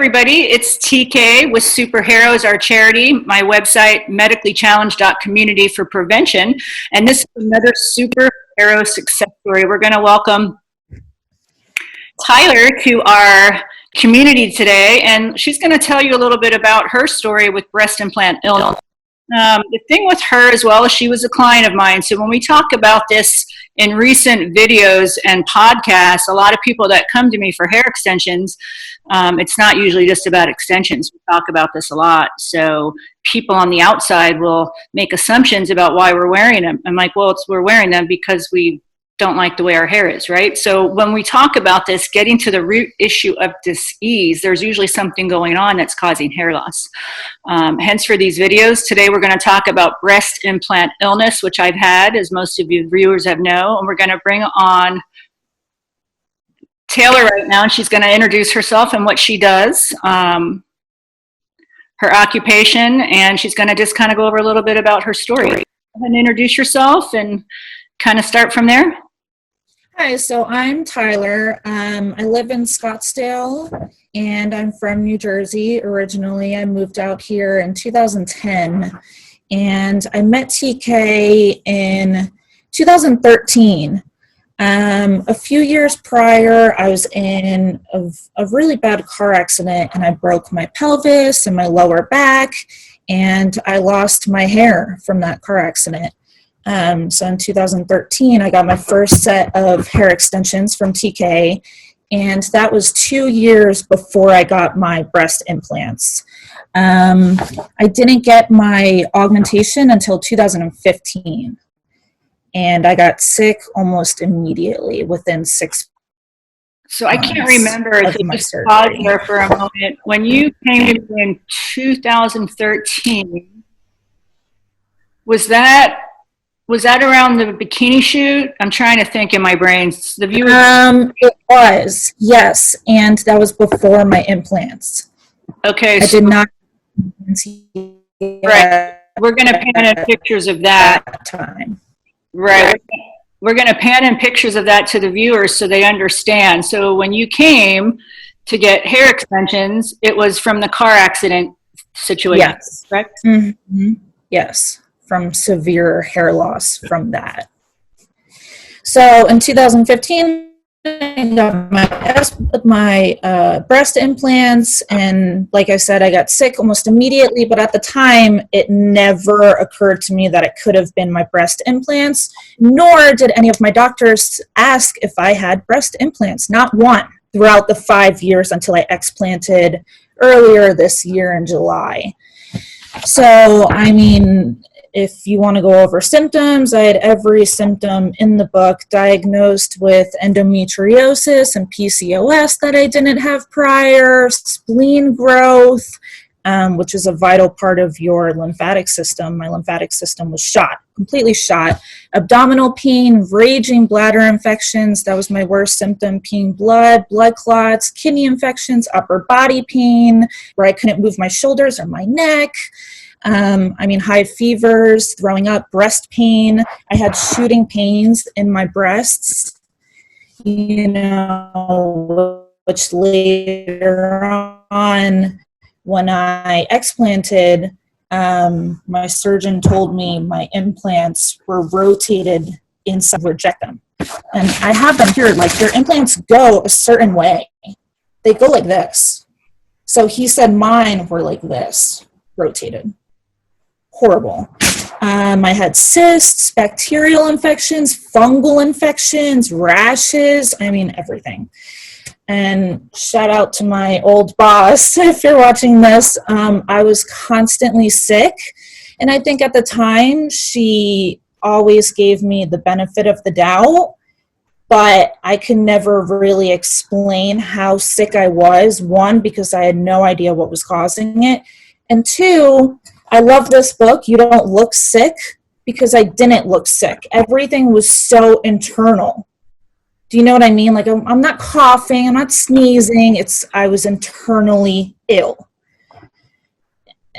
everybody, it's TK with SuperHairoes, our charity, my website, medicallychallenged.community for prevention, and this is another SuperHairoe success story. We're going to welcome Tyler to our community today, and she's going to tell you a little bit about her story with breast implant illness. The thing with her as well is she was a client of mine, so when we talk about this in recent videos and podcasts, a lot of people that come to me for hair extensions, it's not usually just about extensions. We talk about this a lot, so people on the outside will make assumptions about why we're wearing them. I'm like, well, we're wearing them because we don't like the way our hair is, right? So when we talk about this, getting to the root issue of dis-ease, there's usually something going on that's causing hair loss. Hence for these videos, today we're going to talk about breast implant illness, which I've had, as most of you viewers have known, and we're going to bring on Taylor right now, and she's going to introduce herself and what she does, her occupation, and she's going to just kind of go over a little bit about her story. Go ahead and introduce yourself and kind of start from there. Hi, so I'm Tyler. I live in Scottsdale and I'm from New Jersey originally. I moved out here in 2010 and I met TK in 2013. A few years prior, I was in a really bad car accident and I broke my pelvis and my lower back and I lost my hair from that car accident. So in 2013, I got my first set of hair extensions from TK, and that was 2 years before I got my breast implants. I didn't get my augmentation until 2015, and I got sick almost immediately within 6 months. So I can't remember, so just pause there for a moment. When you came to me in 2013, was that around the bikini shoot? I'm trying to think in my brain. The viewer. It was, yes, and that was before my implants. Okay. I did not. Right. We're going to pan in pictures of that. Time. Right. We're going to pan in pictures of that to the viewers so they understand. So when you came to get hair extensions, it was from the car accident situation, yes. Correct? Mm-hmm. Yes. From severe hair loss from that. So in 2015, I got my breast implants, and like I said, I got sick almost immediately, but at the time, it never occurred to me that it could have been my breast implants, nor did any of my doctors ask if I had breast implants, not one, throughout the 5 years until I explanted earlier this year in July. So, I mean, if you want to go over symptoms, I had every symptom in the book, diagnosed with endometriosis and PCOS that I didn't have prior, spleen growth, which is a vital part of your lymphatic system. My lymphatic system was shot, completely shot. Abdominal pain, raging bladder infections, that was my worst symptom, peeing blood, blood clots, kidney infections, upper body pain, where I couldn't move my shoulders or my neck. High fevers, throwing up, breast pain. I had shooting pains in my breasts, which later on, when I explanted, my surgeon told me my implants were rotated inside, reject them. And I have them here, like your implants go a certain way. They go like this. So he said mine were like this, rotated. Horrible. I had cysts, bacterial infections, fungal infections, rashes, everything. And shout out to my old boss, if you're watching this. I was constantly sick. And I think at the time, she always gave me the benefit of the doubt. But I could never really explain how sick I was. One, because I had no idea what was causing it. And two, I love this book, You Don't Look Sick, because I didn't look sick. Everything was so internal. Do you know what I mean? Like, I'm not coughing, I'm not sneezing. I was internally ill.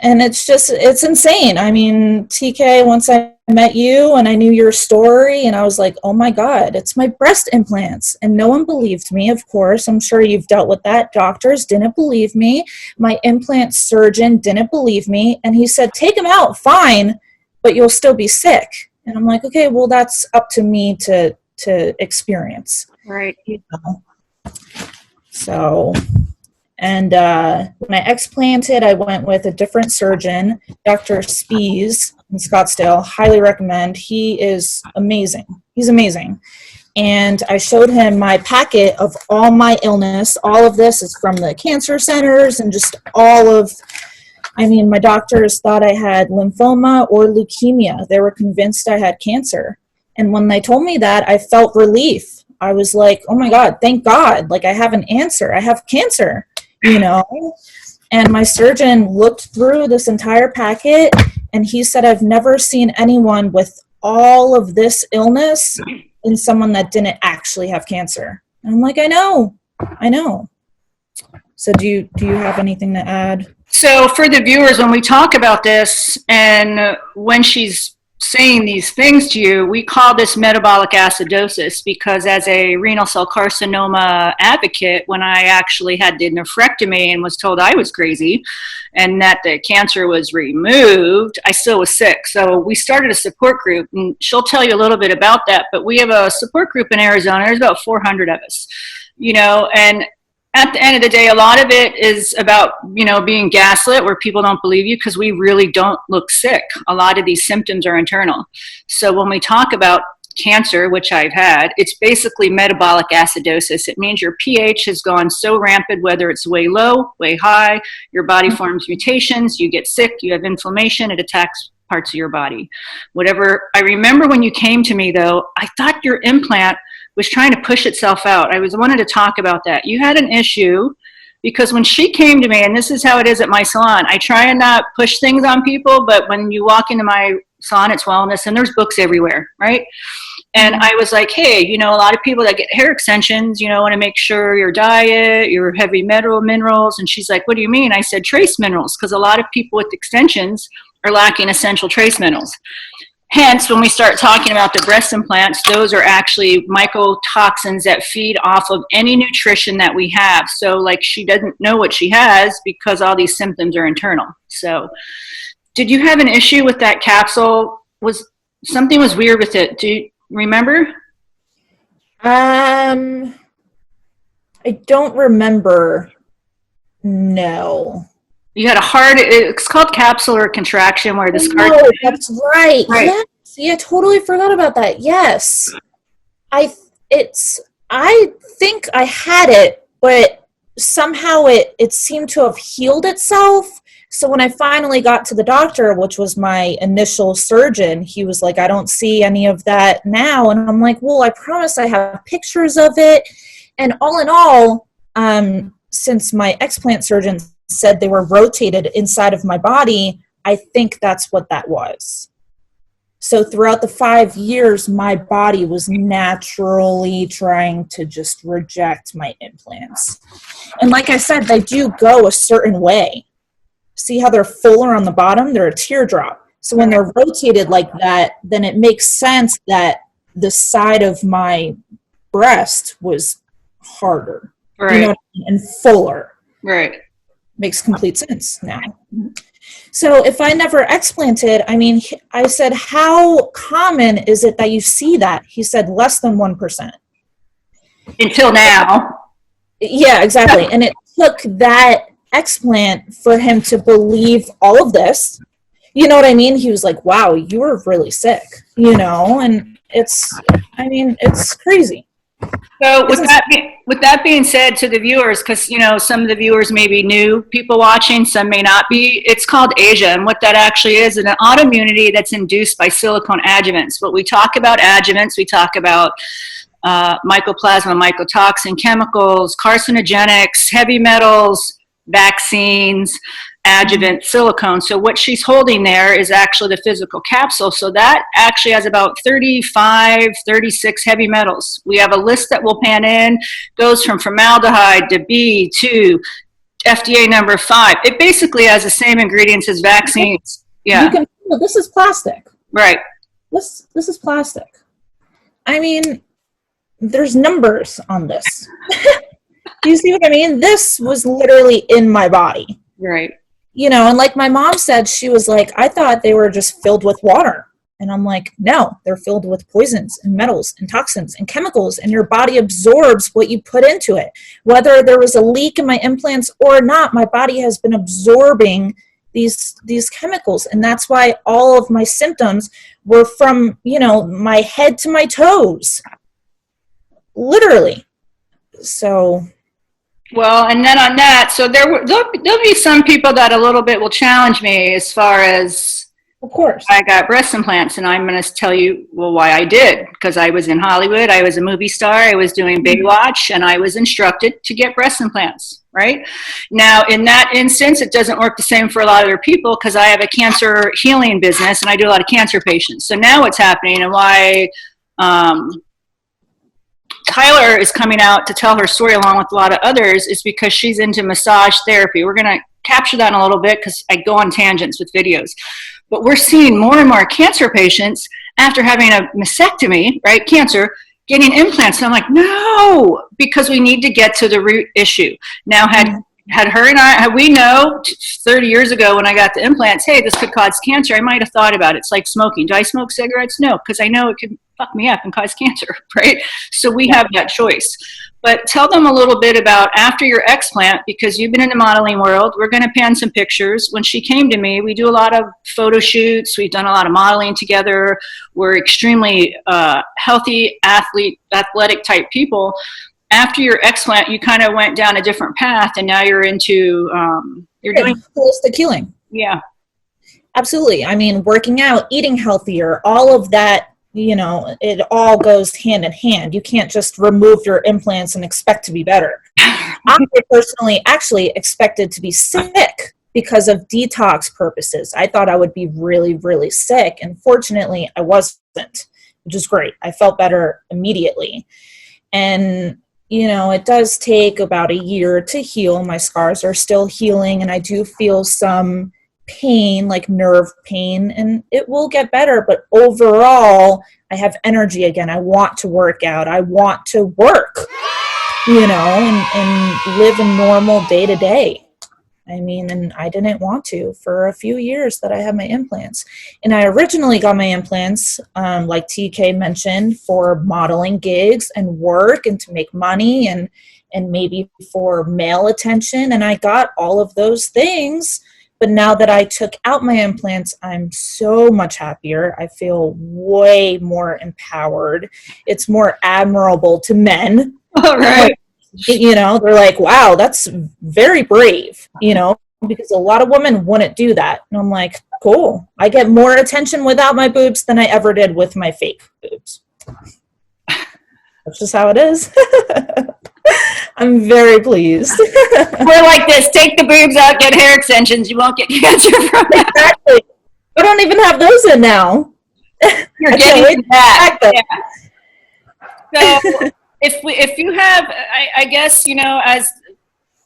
And it's insane. TK, once I met you and I knew your story, and I was like, oh my God, it's my breast implants. And no one believed me, of course. I'm sure you've dealt with that. Doctors didn't believe me. My implant surgeon didn't believe me. And he said, take them out, fine, but you'll still be sick. And I'm like, okay, well, that's up to me to experience. Right. You know? So, and when I explanted, I went with a different surgeon, Dr. Spies in Scottsdale. Highly recommend. He is amazing. He's amazing. And I showed him my packet of all my illness. All of this is from the cancer centers and just all of, I mean, my doctors thought I had lymphoma or leukemia. They were convinced I had cancer. And when they told me that, I felt relief. I was like, oh my God, thank God. Like, I have an answer. I have cancer, you know? And my surgeon looked through this entire packet, and he said, I've never seen anyone with all of this illness in someone that didn't actually have cancer. And I'm like, I know. So do you have anything to add? So for the viewers, when we talk about this and when she's saying these things to you, we call this metabolic acidosis, because as a renal cell carcinoma advocate, when I actually had the nephrectomy and was told I was crazy and that the cancer was removed, I still was sick. So we started a support group, and she'll tell you a little bit about that, but we have a support group in Arizona. There's about 400 of us, you know, and at the end of the day, a lot of it is about, you know, being gaslit, where people don't believe you because we really don't look sick. A lot of these symptoms are internal. So when we talk about cancer, which I've had, it's basically metabolic acidosis. It means your pH has gone so rampant, whether it's way low, way high, your body forms mutations, you get sick, you have inflammation, it attacks parts of your body. Whatever. I remember when you came to me, though, I thought your implant was trying to push itself out. I wanted to talk about that. You had an issue because when she came to me, and this is how it is at my salon, I try and not push things on people, but when you walk into my salon, it's wellness, and there's books everywhere, right? And I was like, hey, you know, a lot of people that get hair extensions, you know, want to make sure your diet, your heavy minerals. And she's like, what do you mean? I said, trace minerals, because a lot of people with extensions are lacking essential trace minerals. Hence, when we start talking about the breast implants, those are actually mycotoxins that feed off of any nutrition that we have. So, like, she doesn't know what she has because all these symptoms are internal. So, did you have an issue with that capsule? Something was weird with it? Do you remember? I don't remember. No. You had it's called capsular contraction, where this No, that's right. Yes. Yeah, I totally forgot about that. Yes. I think I had it, but somehow it seemed to have healed itself. So when I finally got to the doctor, which was my initial surgeon, he was like, I don't see any of that now. And I'm like, well, I promise I have pictures of it. And all in all, since my explant surgeon said they were rotated inside of my body, I think that's what that was. So throughout the 5 years, my body was naturally trying to just reject my implants. And like I said, they do go a certain way. See how they're fuller on the bottom? They're a teardrop. So when they're rotated like that, then it makes sense that the side of my breast was harder, right, you know what I mean? And fuller. Right. Makes complete sense now. So if I never explanted, I mean, I said, how common is it that you see that? He said less than 1%. Until now. Yeah, exactly. And it took that explant for him to believe all of this. You know what I mean? He was like, wow, you were really sick, you know, and it's crazy. So with that being said, to the viewers, because, you know, some of the viewers may be new people watching, some may not be, it's called Asia. And what that actually is an autoimmunity that's induced by silicone adjuvants. When we talk about adjuvants, we talk about mycoplasma, mycotoxin, chemicals, carcinogenics, heavy metals, vaccines, adjuvant, silicone. So what she's holding there is actually the physical capsule. So that actually has about 35, 36 heavy metals. We have a list that will pan in, goes from formaldehyde to B to FDA number 5. It basically has the same ingredients as vaccines. Yeah. You can feel this is plastic. Right. this is plastic. I mean, there's numbers on this. Do you see what I mean? This was literally in my body. Right. You know, and like my mom said, she was like, I thought they were just filled with water. And I'm like, no, they're filled with poisons and metals and toxins and chemicals, and your body absorbs what you put into it. Whether there was a leak in my implants or not, my body has been absorbing these chemicals. And that's why all of my symptoms were from, you know, my head to my toes. Literally. So... Well, and then on that, so there'll be some people that a little bit will challenge me as far as, of course, I got breast implants, and I'm going to tell you, well, why I did. Because I was in Hollywood, I was a movie star, I was doing Baywatch, and I was instructed to get breast implants, right? Now, in that instance, it doesn't work the same for a lot of other people because I have a cancer healing business, and I do a lot of cancer patients. So now what's happening and why... Tyler is coming out to tell her story along with a lot of others is because she's into massage therapy. We're going to capture that in a little bit because I go on tangents with videos. But we're seeing more and more cancer patients after having a mastectomy, right, cancer, getting implants. And I'm like, no, because we need to get to the root issue. Now, had her and I, we know 30 years ago when I got the implants, hey, this could cause cancer, I might have thought about it. It's like smoking. Do I smoke cigarettes? No, because I know it could fuck me up and cause cancer, right? So we have that choice. But tell them a little bit about after your explant, because you've been in the modeling world. We're going to pan some pictures. When she came to me, we do a lot of photo shoots. We've done a lot of modeling together. We're extremely healthy, athletic type people. After your explant, you kind of went down a different path, and now you're into, you're doing holistic healing. Yeah. Absolutely. I mean, working out, eating healthier, all of that, you know, it all goes hand in hand. You can't just remove your implants and expect to be better. I personally actually expected to be sick because of detox purposes. I thought I would be really, really sick. And fortunately, I wasn't, which is great. I felt better immediately. And you know, it does take about a year to heal. My scars are still healing, and I do feel some pain, like nerve pain, and it will get better. But overall, I have energy again. I want to work out. I want to work, you know, and live a normal day to day. I mean, and I didn't want to for a few years that I had my implants. And I originally got my implants, like TK mentioned, for modeling gigs and work and to make money and maybe for male attention. And I got all of those things. But now that I took out my implants, I'm so much happier. I feel way more empowered. It's more admirable to men. All right. You know, they're like, wow, that's very brave, you know, because a lot of women wouldn't do that. And I'm like, cool. I get more attention without my boobs than I ever did with my fake boobs. That's just how it is. I'm very pleased. We're like this. Take the boobs out, get hair extensions. You won't get cancer from that. Exactly. I don't even have those in now. You're getting that. Yeah. So if you have, I guess, you know, as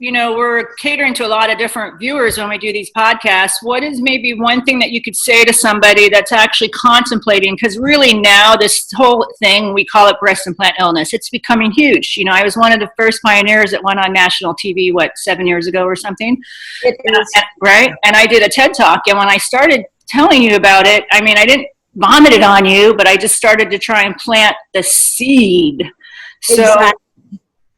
you know, we're catering to a lot of different viewers when we do these podcasts. What is maybe one thing that you could say to somebody that's actually contemplating? Because really now this whole thing, we call it breast implant illness. It's becoming huge. You know, I was one of the first pioneers that went on national TV, 7 years ago or something? It is. Right? And I did a TED Talk. And when I started telling you about it, I mean, I didn't vomit it on you, but I just started to try and plant the seed. So. Exactly.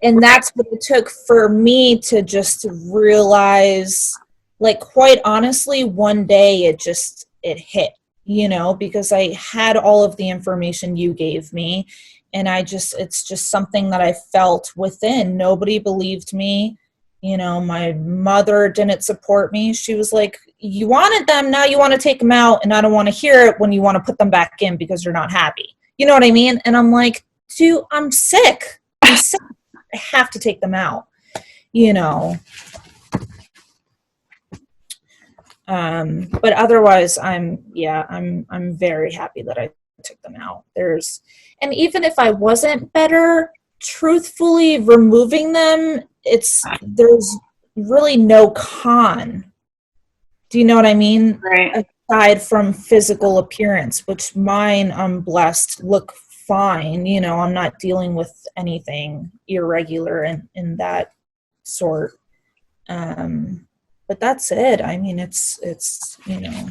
And that's what it took for me to just realize, like, quite honestly, one day it hit, you know, because I had all of the information you gave me, and it's just something that I felt within. Nobody believed me. You know, my mother didn't support me. She was like, you wanted them, now you want to take them out, and I don't want to hear it when you want to put them back in because you're not happy. You know what I mean? And I'm like, dude, I'm sick. I'm sick. I have to take them out, you know. But otherwise, I'm very happy that I took them out. And even if I wasn't better, truthfully, removing them, there's really no con. Do you know what I mean? Right. aside from physical appearance, which mine, I'm blessed, look fine. You know, I'm not dealing with anything irregular in that sort. But that's it. I mean, it's, you know.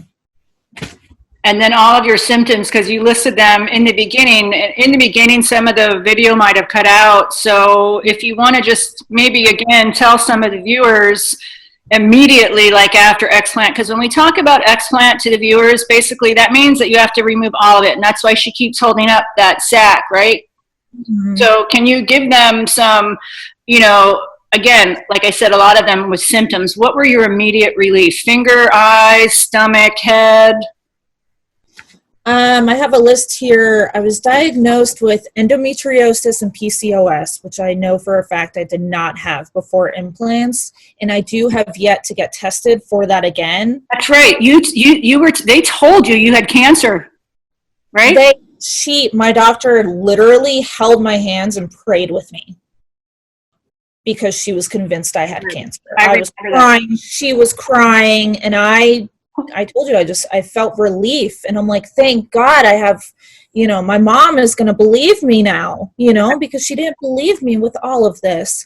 And then all of your symptoms, because you listed them in the beginning. In the beginning, some of the video might have cut out. So if you want to just maybe again tell some of the viewers immediately, like after explant, because when we talk about explant to the viewers, basically that means that you have to remove all of it. And that's why she keeps holding up that sac, right? Mm-hmm. So can you give them some, you know, again, like I said, a lot of them with symptoms. What were your immediate relief? Finger, eyes, stomach, head? I have a list here. I was diagnosed with endometriosis and PCOS, which I know for a fact I did not have before implants, and I do have yet to get tested for that again. That's right. You were. They told you you had cancer, right? My doctor literally held my hands and prayed with me because she was convinced I had cancer. I was crying. She was crying, and I told you, I felt relief, and I'm like, thank God I have, you know, my mom is going to believe me now, you know, because she didn't believe me with all of this.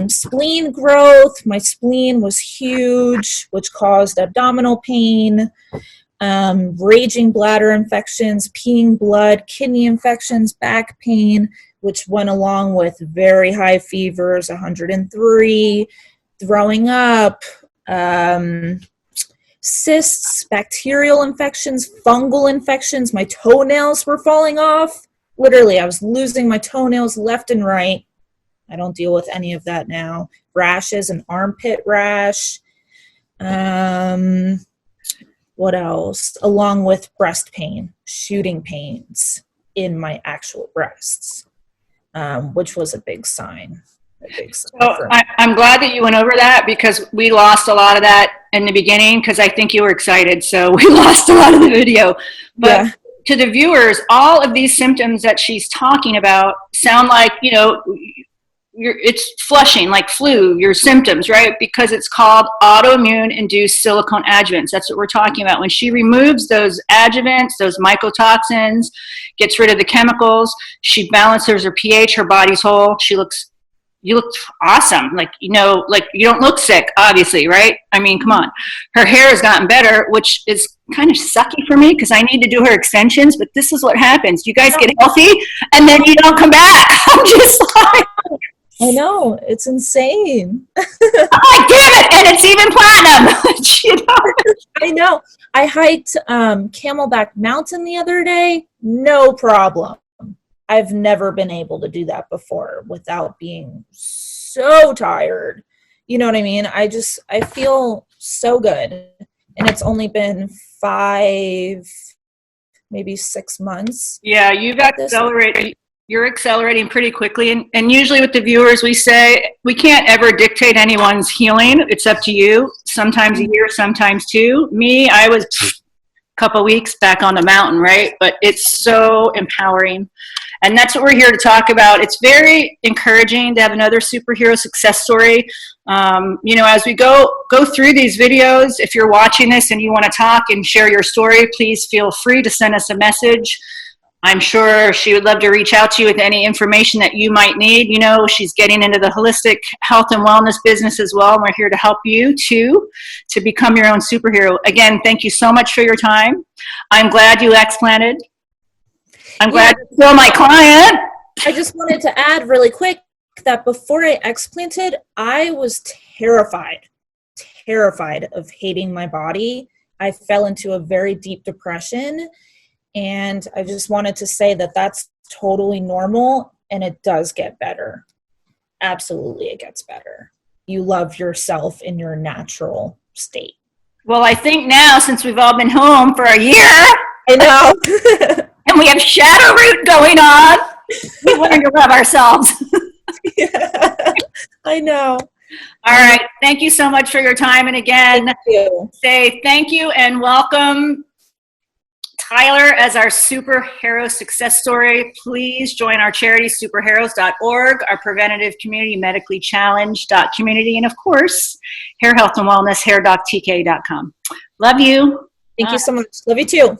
Spleen growth, my spleen was huge, which caused abdominal pain, raging bladder infections, peeing blood, kidney infections, back pain, which went along with very high fevers, 103, throwing up, cysts, bacterial infections, fungal infections. My toenails were falling off. Literally, I was losing my toenails left and right. I don't deal with any of that now. Rashes, an armpit rash. What else? Along with breast pain, shooting pains in my actual breasts, which was a big sign. So I'm glad that you went over that, because we lost a lot of that in the beginning, because I think you were excited. So we lost a lot of the video. But yeah, to the viewers, all of these symptoms that she's talking about sound like, you know, it's flushing, like flu, your symptoms, right? Because it's called autoimmune-induced silicone adjuvants. That's what we're talking about. When she removes those adjuvants, those mycotoxins, gets rid of the chemicals, she balances her pH, her body's whole. You look awesome. Like, you know, like you don't look sick, obviously, right? I mean, come on. Her hair has gotten better, which is kind of sucky for me because I need to do her extensions, but this is what happens. You guys get healthy and then you don't come back. I'm just like, I know, it's insane. I'm like, damn it, and it's even platinum. You know? I know. I hiked Camelback Mountain the other day, no problem. I've never been able to do that before without being so tired. You know what I mean? I feel so good. And it's only been 5, maybe 6 months. Yeah, you're accelerating pretty quickly. And usually with the viewers, we say we can't ever dictate anyone's healing. It's up to you. Sometimes a year, sometimes 2. Me, I was a couple weeks back on the mountain, right? But it's so empowering. And that's what we're here to talk about. It's very encouraging to have another superhero success story. You know, as we go through these videos, if you're watching this and you want to talk and share your story, please feel free to send us a message. I'm sure she would love to reach out to you with any information that you might need. You know, she's getting into the holistic health and wellness business as well. And we're here to help you too, to become your own superhero. Again, thank you so much for your time. I'm glad you explanted. I'm glad you're still my client. I just wanted to add really quick that before I explanted, I was terrified of hating my body. I fell into a very deep depression, and I just wanted to say that that's totally normal, and it does get better. Absolutely, it gets better. You love yourself in your natural state. Well, I think now, since we've all been home for a year, I know. And we have shadow root going on, we learn to love ourselves. Yeah, I know. All right. Thank you so much for your time. And again, say thank you and welcome Tyler as our superhero success story. Please join our charity, superhairoes.org, our preventative community, medically challenged.community, and of course, hair health and wellness, HairDocTK.com. Love you. Thank you so much. Love you too.